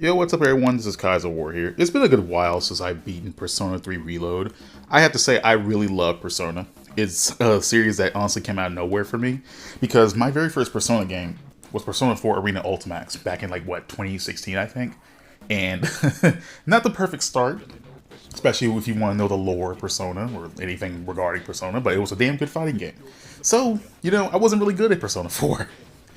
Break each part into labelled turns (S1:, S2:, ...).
S1: Yo, what's up everyone? This is Kaiser War here. It's been a good while since I've beaten Persona 3 Reload. I have to say I really love Persona. It's a series that honestly came out of nowhere for me because my very first Persona game was Persona 4 Arena Ultimax back in 2016 I think. And not the perfect start, especially if you want to know the lore of Persona or anything regarding Persona, but it was a damn good fighting game. So, I wasn't really good at Persona 4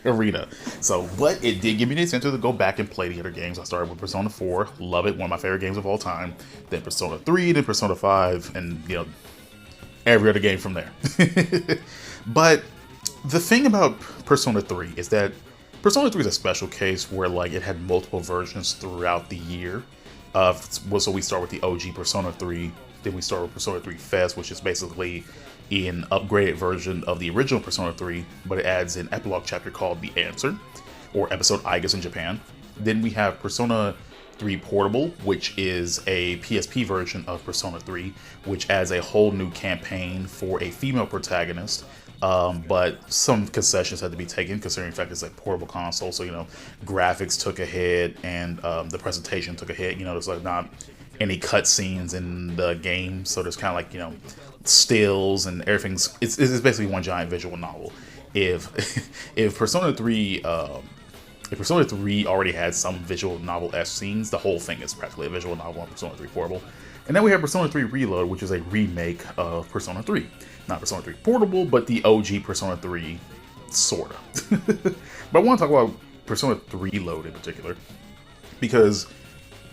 S1: Arena. So, but it did give me the incentive to go back and play the other games. I started with Persona 4, love it, one of my favorite games of all time. Then Persona 3, then Persona 5, and, every other game from there. But the thing about Persona 3 is that Persona 3 is a special case where, it had multiple versions throughout the year. So we start with the OG Persona 3, then we start with Persona 3 Fest, which is basically an upgraded version of the original Persona 3, but it adds an epilogue chapter called The Answer, or episode I guess in Japan. Then we have Persona 3 Portable, which is a PSP version of Persona 3, which adds a whole new campaign for a female protagonist. But some concessions had to be taken considering the fact it's a portable console, so graphics took a hit and the presentation took a hit. There's not any cutscenes in the game, so there's kind of stills and everything's. It's basically one giant visual novel. If if Persona 3 if Persona 3 already had some visual novel-esque scenes, the whole thing is practically a visual novel on Persona 3 Portable. And then we have Persona 3 Reload, which is a remake of Persona 3. Not Persona 3 Portable, but the OG Persona 3, sorta. But I want to talk about Persona 3 Reload in particular, because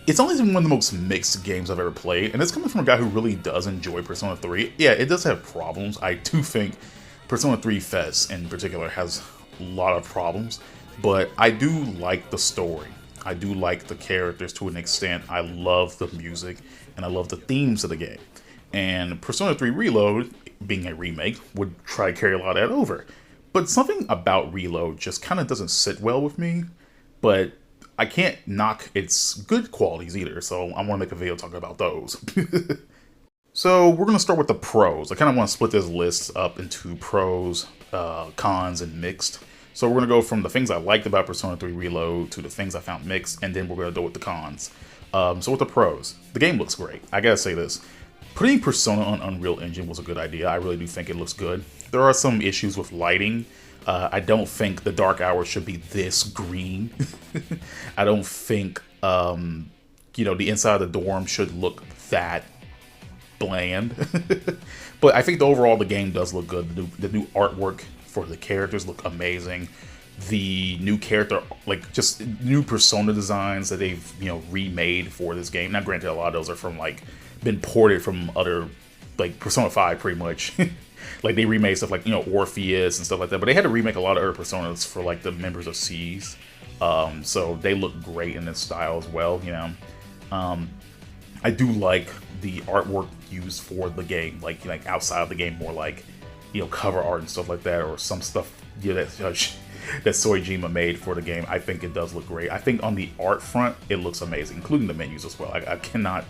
S1: it's only one of the most mixed games I've ever played, and it's coming from a guy who really does enjoy Persona 3. Yeah, it does have problems. I do think Persona 3 Fest in particular has a lot of problems, but I do like the story. I do like the characters to an extent. I love the music, and I love the themes of the game. And Persona 3 Reload, being a remake, would try to carry a lot of that over. But something about Reload just kind of doesn't sit well with me, but I can't knock its good qualities either, so I want to make a video talking about those. So we're going to start with the pros. I kind of want to split this list up into pros, cons, and mixed. So we're going to go from the things I liked about Persona 3 Reload to the things I found mixed, and then we're going to go with the cons. So with the pros, the game looks great. I gotta say this. Putting Persona on Unreal Engine was a good idea. I really do think it looks good. There are some issues with lighting. I don't think the dark hours should be this green. I don't think, the inside of the dorm should look that bland. But I think the game does look good. The new artwork for the characters look amazing. The new character, just new Persona designs that they've, remade for this game. Now, granted, a lot of those are from, been ported from other, Persona 5 pretty much. They remade stuff Orpheus and stuff like that, but they had to remake a lot of other Personas for the members of C's. So they look great in this style as well, I do like the artwork used for the game, outside of the game, more cover art and stuff like that, or some stuff that Soejima made for the game. I think it does look great. I think on the art front, it looks amazing, including the menus as well. I cannot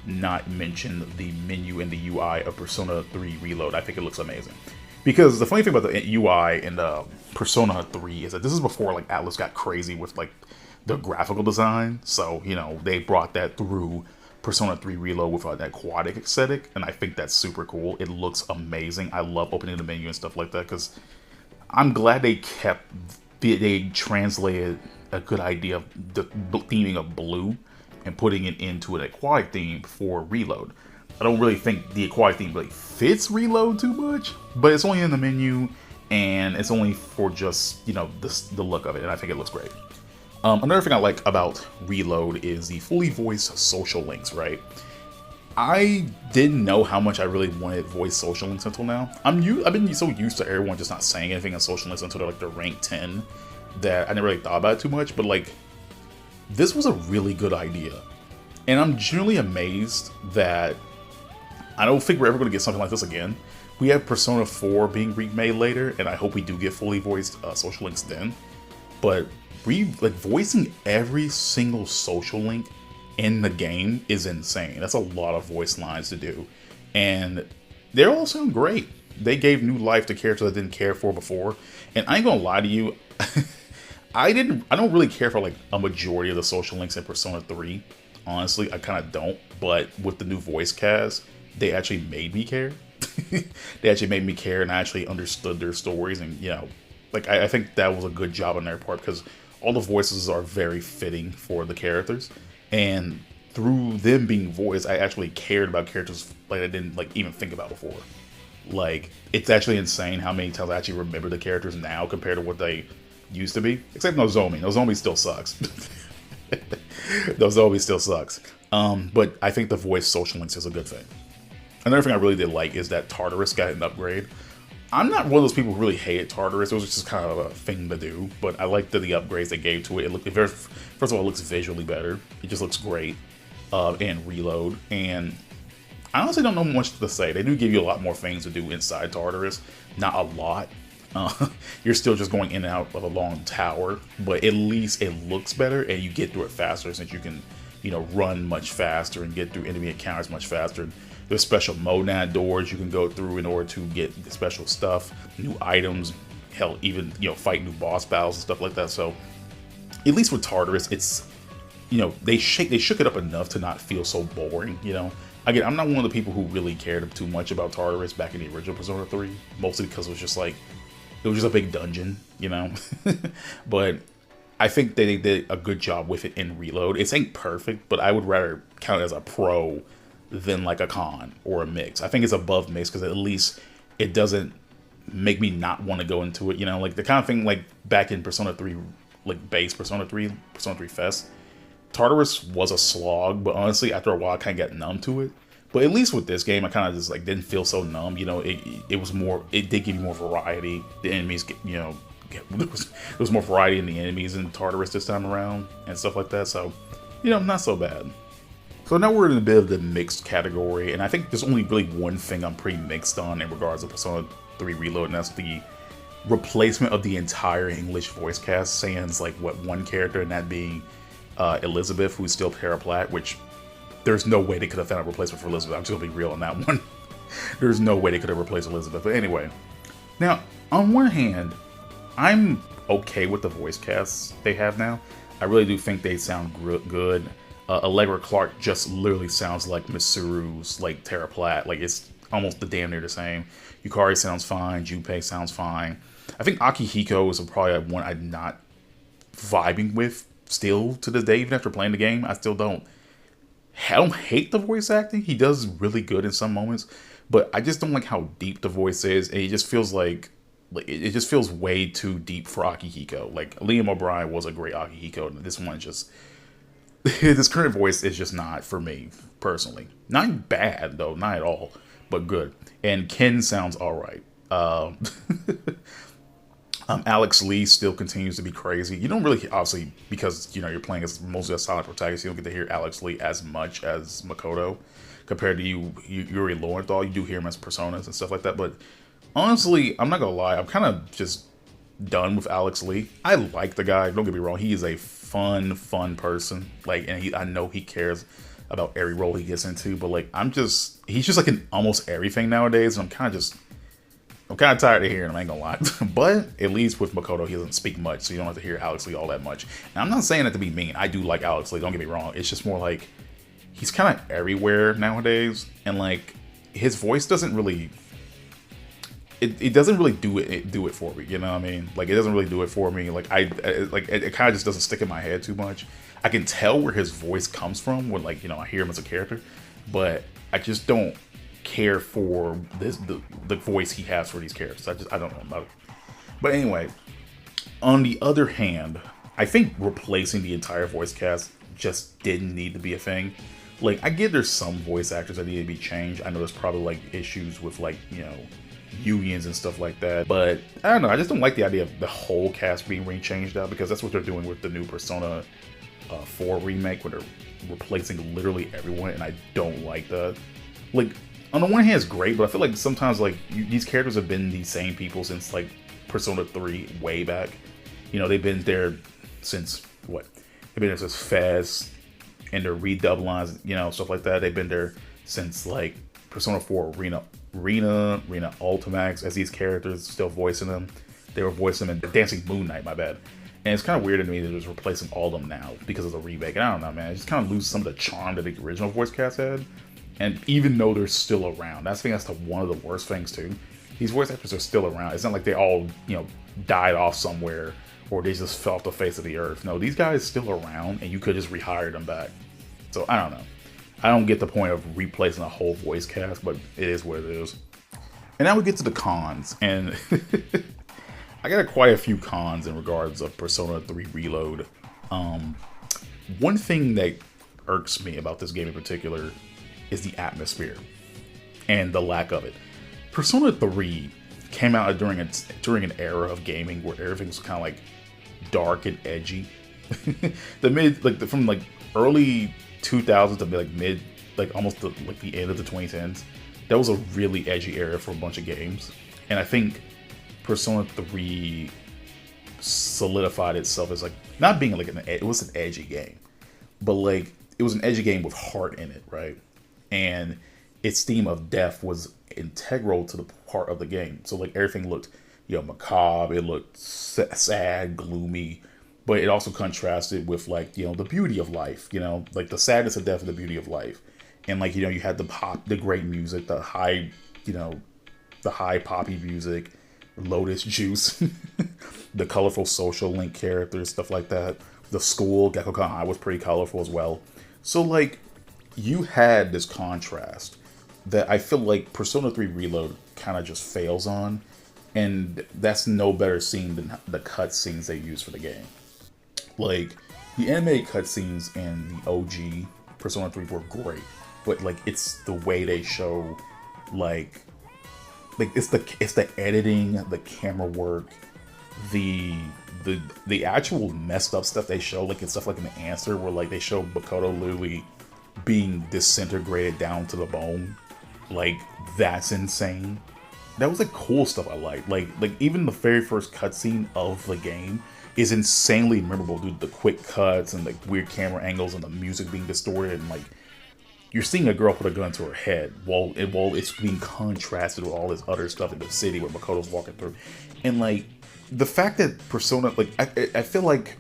S1: not mention the menu and the UI of Persona 3 Reload. I think it looks amazing. Because the funny thing about the UI in Persona 3 is that this is before Atlus got crazy with the graphical design. So, they brought that through Persona 3 Reload with that aquatic aesthetic, and I think that's super cool. It looks amazing. I love opening the menu and stuff like that, because I'm glad they translated a good idea of the theming of blue and putting it into an aquatic theme for Reload. I don't really think the aquatic theme really fits Reload too much, but it's only in the menu, and it's only for just, the look of it, and I think it looks great. Another thing I like about Reload is the fully voiced social links, right? I didn't know how much I really wanted voice social links until now. I've been so used to everyone just not saying anything in social links until they're rank 10 that I never really thought about it too much, but this was a really good idea. And I'm genuinely amazed that I don't think we're ever going to get something like this again. We have Persona 4 being remade later, and I hope we do get fully voiced social links then. But voicing every single social link in the game is insane. That's a lot of voice lines to do. And they're all sound great. They gave new life to characters I didn't care for before. And I ain't gonna lie to you, I don't really care for like a majority of the social links in Persona 3. Honestly, I kind of don't. But with the new voice cast, they actually made me care. They actually made me care, and I actually understood their stories. And like I think that was a good job on their part, because all the voices are very fitting for the characters, and through them being voiced, I actually cared about characters like I didn't like even think about before. Like, it's actually insane how many times I actually remember the characters now compared to what they used to be. Except Nozomi. Nozomi still sucks. Nozomi still sucks. But I think the voice social links is a good thing. Another thing I really did like is that Tartarus got an upgrade. I'm not one of those people who really hated Tartarus. It was just kind of a thing to do. But I liked the upgrades they gave to it. First of all, it looks visually better. It just looks great. And Reload. And I honestly don't know much to say. They do give you a lot more things to do inside Tartarus. Not a lot. You're still just going in and out of a long tower, but at least it looks better and you get through it faster, since you can, run much faster and get through enemy encounters much faster. There's special Monad doors you can go through in order to get the special stuff, new items, hell, even, fight new boss battles and stuff like that. So at least with Tartarus, it's, they shook it up enough to not feel so boring. Again, I'm not one of the people who really cared too much about Tartarus back in the original Persona 3, mostly because it was just a big dungeon, But I think they did a good job with it in Reload. It ain't perfect, but I would rather count it as a pro than like a con or a mix. I think it's above mix because at least it doesn't make me not want to go into it. Like the kind of thing like back in Persona 3, like base Persona 3 Fest, Tartarus was a slog, but honestly, after a while, I kind of got numb to it. But at least with this game, I kind of just like didn't feel so numb. It was more. It did give you more variety. The enemies, there was more variety in the enemies in Tartarus this time around and stuff like that. So, not so bad. So now we're in a bit of the mixed category, and I think there's only really one thing I'm pretty mixed on in regards to Persona 3 Reload, and that's the replacement of the entire English voice cast, sans like one character, and that being Elizabeth, who's still Tara Platt, which there's no way they could have found a replacement for Elizabeth. I'm just gonna be real on that one. There's no way they could have replaced Elizabeth. But anyway, now on one hand, I'm okay with the voice casts they have now. I really do think they sound good. Allegra Clark just literally sounds like Misuru's like Tara Platt. Like it's almost the damn near the same. Yukari sounds fine. Junpei sounds fine. I think Akihiko is probably one I'm not vibing with still to this day, even after playing the game. I don't hate the voice acting. He does really good in some moments, but I just don't like how deep the voice is, and it just feels like it just feels way too deep for Akihiko. Like Liam O'Brien was a great Akihiko, and this one just this current voice is just not for me personally. Not bad though, not at all, but good. And Ken sounds all right. Alex Lee still continues to be crazy. You don't really, obviously, because you're playing as mostly a silent protagonist, you don't get to hear Alex Lee as much as Makoto compared to Yuri Lowenthal. You do hear him as personas and stuff like that. But honestly, I'm not gonna lie, I'm kind of just done with Alex Lee. I like the guy. Don't get me wrong. He is a fun person. Like, and I know he cares about every role he gets into. But like, he's just like in almost everything nowadays. And I'm kind of tired of hearing him, I ain't gonna lie. But at least with Makoto, he doesn't speak much, so you don't have to hear Alex Lee all that much. And I'm not saying that to be mean. I do like Alex Lee, don't get me wrong. It's just more like, he's kind of everywhere nowadays. And like, his voice doesn't really... It doesn't really do it for me, you know what I mean? Like, it doesn't really do it for me. Like, it kind of just doesn't stick in my head too much. I can tell where his voice comes from when, like, I hear him as a character. But I just don't care for the voice he has for these characters. I don't know about it. But anyway, on the other hand, I think replacing the entire voice cast just didn't need to be a thing. Like, I get there's some voice actors that need to be changed. I know there's probably like issues with like, unions and stuff like that, but I don't know, I just don't like the idea of the whole cast being rechanged out, because that's what they're doing with the new Persona 4 remake, where they're replacing literally everyone, and I don't like that. Like, on the one hand, it's great, but I feel like sometimes, like, these characters have been the same people since, like, Persona 3 way back. They've been there since, what? They've been there since Fez, and their redub lines, stuff like that. They've been there since, like, Persona 4 Rena Ultimax, as these characters still voicing them. They were voicing them in Dancing Moon Knight, my bad. And it's kind of weird to me that they're just replacing all of them now because of the remake. And I don't know, man. It just kind of loses some of the charm that the original voice cast had. And even though they're still around, I think that's one of the worst things too. These voice actors are still around. It's not like they all, died off somewhere or they just fell off the face of the earth. No, these guys still around, and you could just rehire them back. So I don't know. I don't get the point of replacing a whole voice cast, but it is what it is. And now we get to the cons, and I got quite a few cons in regards of Persona 3 Reload. One thing that irks me about this game in particular is the atmosphere and the lack of it. Persona 3 came out during an era of gaming where everything was kind of like dark and edgy. From early 2000s to almost the end of the 2010s. That was a really edgy era for a bunch of games, and I think Persona 3 solidified itself as not being it was an edgy game, but it was an edgy game with heart in it, right? And its theme of death was integral to the part of the game. So everything looked, macabre. It looked sad, gloomy, but it also contrasted with the beauty of life. The sadness of death and the beauty of life. And you had the great music, the high poppy music, Lotus Juice, the colorful social link characters, stuff like that. The school, Gekkoukan High, was pretty colorful as well. So you had this contrast that I feel like Persona 3 Reload kind of just fails on, and that's no better seen than the cutscenes they use for the game. The animated cutscenes in the OG Persona 3 were great, but it's the way they show it's the editing, the camera work, the actual messed up stuff they show, it's stuff in the answer where they show Makoto literally being disintegrated down to the bone. That's insane. That was cool stuff I liked. Even the very first cutscene of the game is insanely memorable due to the quick cuts and weird camera angles and the music being distorted, and you're seeing a girl put a gun to her head while it's being contrasted with all this other stuff in the city where Makoto's walking through. And the fact that Persona, I feel like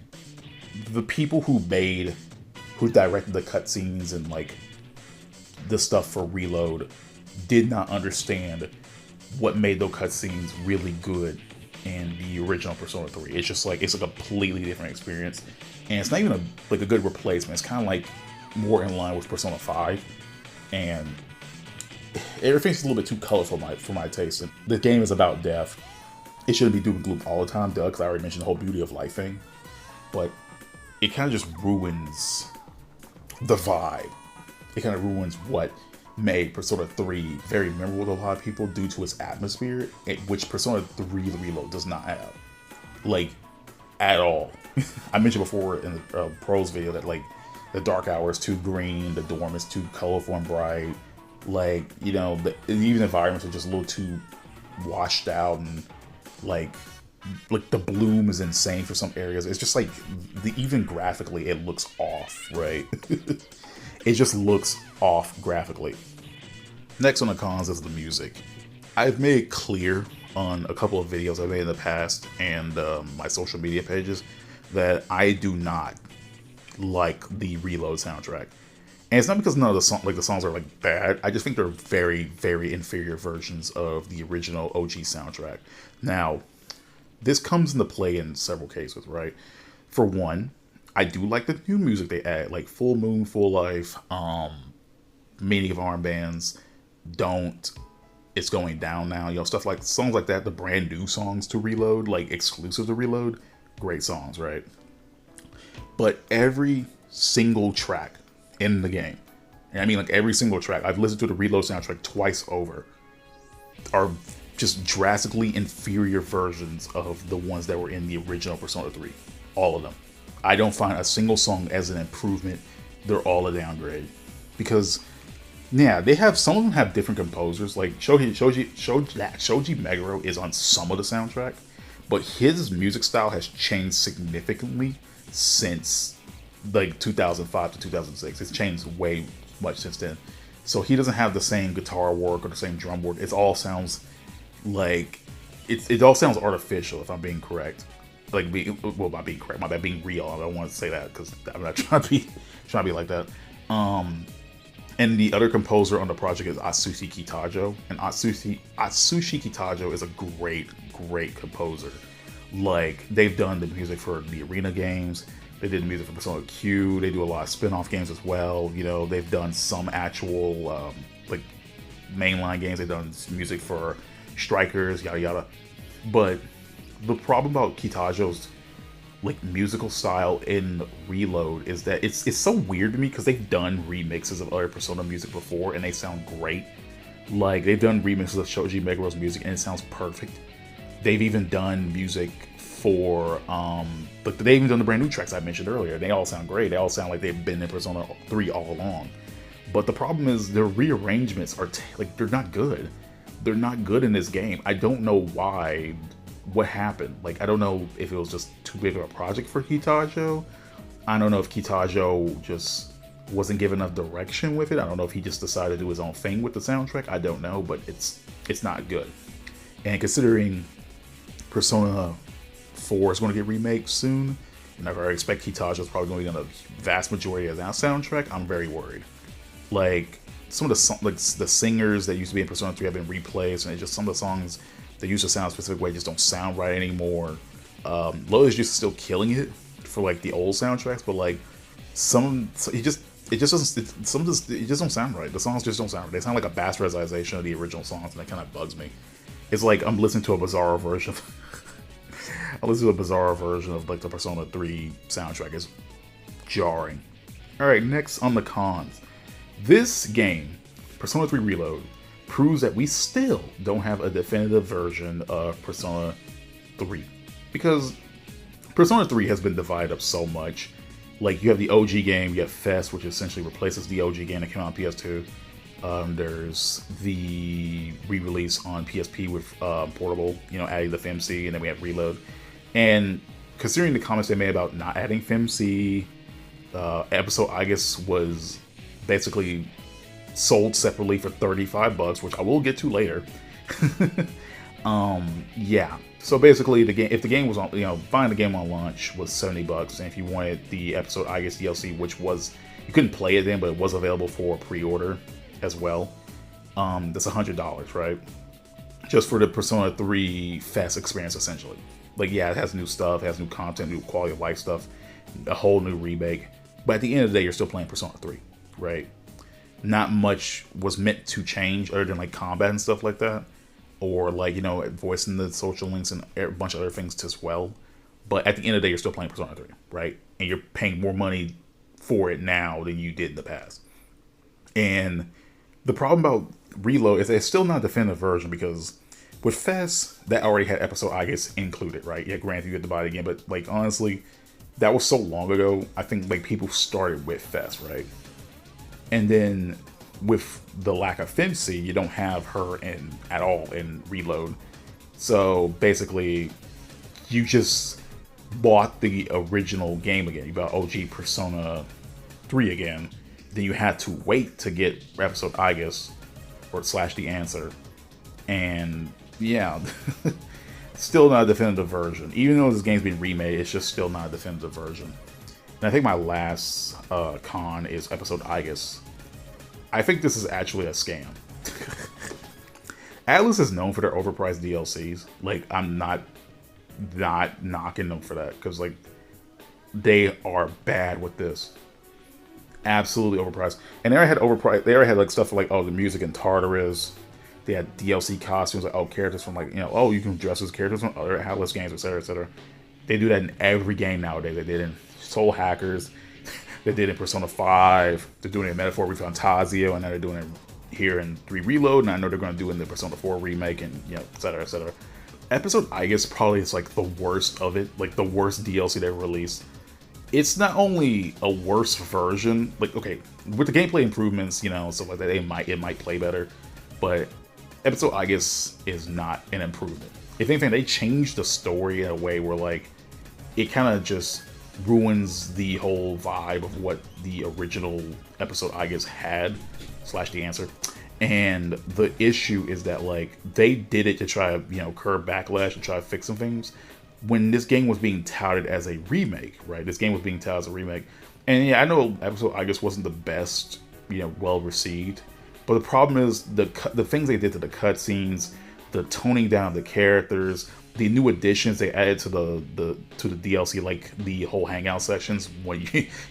S1: the people who directed the cutscenes and the stuff for Reload did not understand what made those cutscenes really good in the original Persona 3. It's just it's a completely different experience, and it's not even a good replacement. It's kind of more in line with Persona 5, and everything's a little bit too colorful for my taste. And the game is about death. It shouldn't be doom and gloom all the time, because I already mentioned the whole beauty of life thing, but it kind of just ruins the vibe. It kind of ruins what made Persona 3 very memorable to a lot of people due to its atmosphere, which Persona 3 The Reload does not have. At all. I mentioned before in the pros video that the dark hour is too green, the dorm is too colorful and bright. Even the environments are just a little too washed out, and the bloom is insane for some areas. It's just even graphically it looks off, right? It just looks off graphically. Next on the cons is the music. I've made it clear on a couple of videos I've made in the past and my social media pages that I do not like the Reload soundtrack. And it's not because none of the songs are bad. I just think they're very, very inferior versions of the original OG soundtrack. Now, this comes into play in several cases, right? For one, I do like the new music they add, Full Moon, Full Life, Meaning of Armbands, Don't, It's Going Down Now, stuff songs like that, the brand new songs to Reload, exclusive to Reload, great songs, right? But every single track in the game, and I mean every single track, I've listened to the Reload soundtrack twice over, are just drastically inferior versions of the ones that were in the original Persona 3. All of them. I don't find a single song as an improvement. They're all a downgrade. Because, yeah, some of them have different composers. Shoji Meguro is on some of the soundtrack, but his music style has changed significantly since 2005 to 2006. It's changed way much since then. So he doesn't have the same guitar work or the same drum work. It all sounds it all sounds artificial, if I'm being correct. like being, well, not being correct, my bad, being real. I don't want to say that because I'm not trying to be like that. And the other composer on the project is Atsushi Kitajo, and Atsushi Kitajo is a great composer. Like, they've done the music for the Arena games, they did the music for Persona Q, they do a lot of spin-off games as well. You know, they've done some actual like mainline games. They've done music for Strikers, yada yada. But the problem about Kitajo's like musical style in Reload is that it's so weird to me because they've done remixes of other Persona music before and they sound great. Like, they've done remixes of Shoji Megaro's music and it sounds perfect. They've even done music for but they've even done the brand new tracks I mentioned earlier. They all sound great. They all sound like they've been in Persona 3 all along. But the problem is their rearrangements are like, they're not good. They're not good in this game. I don't know why. What happened? Like, I don't know if it was just too big of a project for Kitajo. I don't know if Kitajo just wasn't given enough direction with it. I don't know if he just decided to do his own thing with the soundtrack. I don't know, but it's not good. And considering Persona 4 is going to get remade soon, and I expect Kitajo is probably going to be on the vast majority of that soundtrack, I'm very worried. Like, some of the singers that used to be in Persona 3 have been replaced, and it's just some of the songs they used to sound a specific way just don't sound right anymore. Lotus Juice is still killing it for like the old soundtracks, but like it just don't sound right. The songs just don't sound right. They sound like a bastardization of the original songs, and that kind of bugs me. It's like I'm listening to a bizarre version. I listen to a bizarre version of like the Persona 3 soundtrack. It's jarring. All right, next on the cons. This game, Persona 3 Reload, proves that we still don't have a definitive version of Persona 3. Because Persona 3 has been divided up so much. Like, you have the OG game, you have Fest, which essentially replaces the OG game that came out on PS2. There's the re-release on PSP with Portable, you know, adding the FMC, and then we have Reload. And considering the comments they made about not adding FMC, episode, I guess, was basically sold separately for $35, which I will get to later. Yeah. So basically, the game, if the game was on, you know, buying the game on launch was $70, and if you wanted the episode, I guess, DLC, which was, you couldn't play it then, but it was available for pre-order as well. That's $100, right? Just for the Persona 3 Fest experience, essentially. Like, yeah, it has new stuff, it has new content, new quality of life stuff, a whole new remake. But at the end of the day, you're still playing Persona 3, right? Not much was meant to change other than like combat and stuff like that, or like, you know, voicing the social links and a bunch of other things as well. But at the end of the day, you're still playing Persona 3, right? And you're paying more money for it now than you did in the past. And the problem about Reload is that it's still not a definitive version, because with Fest, that already had episode, I guess, included, right? Yeah, granted, you had to buy it again, but like, honestly, that was so long ago. I think like people started with Fest, right? And then with the lack of FMC, you don't have her at all in Reload. So basically, you just bought the original game again. You bought OG Persona 3 again. Then you had to wait to get episode, I guess, or / the answer. And yeah, still not a definitive version. Even though this game's been remade, it's just still not a definitive version. And I think my last con is episode Aigis. I think this is actually a scam. Atlus is known for their overpriced DLCs. Like, I'm not knocking them for that, because like, they are bad with this. Absolutely overpriced. And they already had overpriced. They already had like stuff for like, oh, the music in Tartarus. They had DLC costumes, like, oh, characters from like, you know, oh, you can dress as characters from other Atlus games, etc., etc. They do that in every game nowadays. They did in Soul Hackers. They did in Persona 5. They're doing it in Metaphor Refantasio, and now they're doing it here in 3 Reload, and I know they're going to do it in the Persona 4 remake, and, you know, etc., etc. Episode I guess probably is like the worst of it, like the worst DLC they released. It's not only a worse version, like, okay, with the gameplay improvements, you know, stuff like that, it might play better, but episode I guess is not an improvement. If anything, they changed the story in a way where like it kind of just ruins the whole vibe of what the original episode I guess had / the answer. And the issue is that like they did it to try to, you know, curb backlash and try to fix some things, when this game was being touted as a remake, right? This game was being touted as a remake, and yeah, I know episode I guess wasn't the best, well received, but the problem is the things they did to the cutscenes, the toning down of the characters, the new additions they added to the DLC, like the whole hangout sessions, when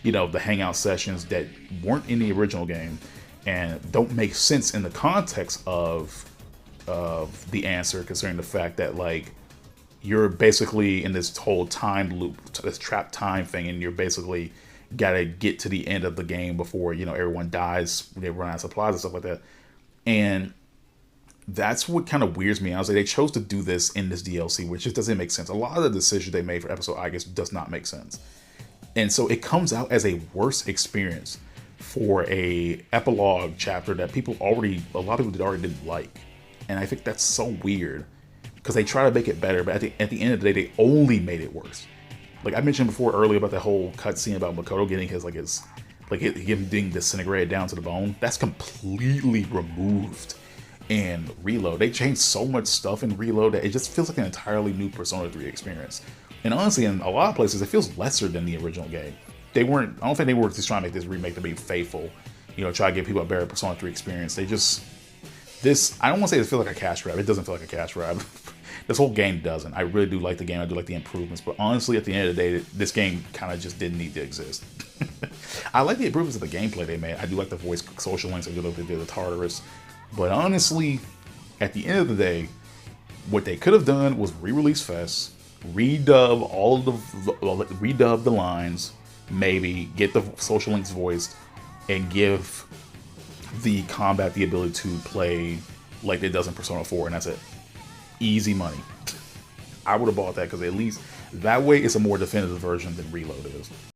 S1: the hangout sessions that weren't in the original game and don't make sense in the context of the answer, considering the fact that like you're basically in this whole time loop, this trapped time thing, and you're basically gotta get to the end of the game before everyone dies, they run out of supplies and stuff like that. And that's what kind of weirds me. I was like, they chose to do this in this DLC, which just doesn't make sense. A lot of the decisions they made for episode I guess does not make sense, and so it comes out as a worse experience for a epilogue chapter that a lot of people already didn't like. And I think that's so weird, because they try to make it better, but at the end of the day, they only made it worse. Like I mentioned before earlier about that whole cutscene about Makoto getting him being disintegrated down to the bone. That's completely removed in Reload. They changed so much stuff in Reload that it just feels like an entirely new Persona 3 experience. And honestly, in a lot of places, it feels lesser than the original game. I don't think they were just trying to make this remake to be faithful, try to give people a better Persona 3 experience. I don't want to say it feels like a cash grab. It doesn't feel like a cash grab. This whole game doesn't. I really do like the game. I do like the improvements. But honestly, at the end of the day, this game kind of just didn't need to exist. I like the improvements of the gameplay they made. I do like the voice social links. I do like they did with Tartarus. But honestly, at the end of the day, what they could have done was re-release Fest, redub the lines, maybe get the social links voiced, and give the combat the ability to play like it does in Persona 4, and that's it. Easy money. I would have bought that, because at least that way it's a more definitive version than Reload is.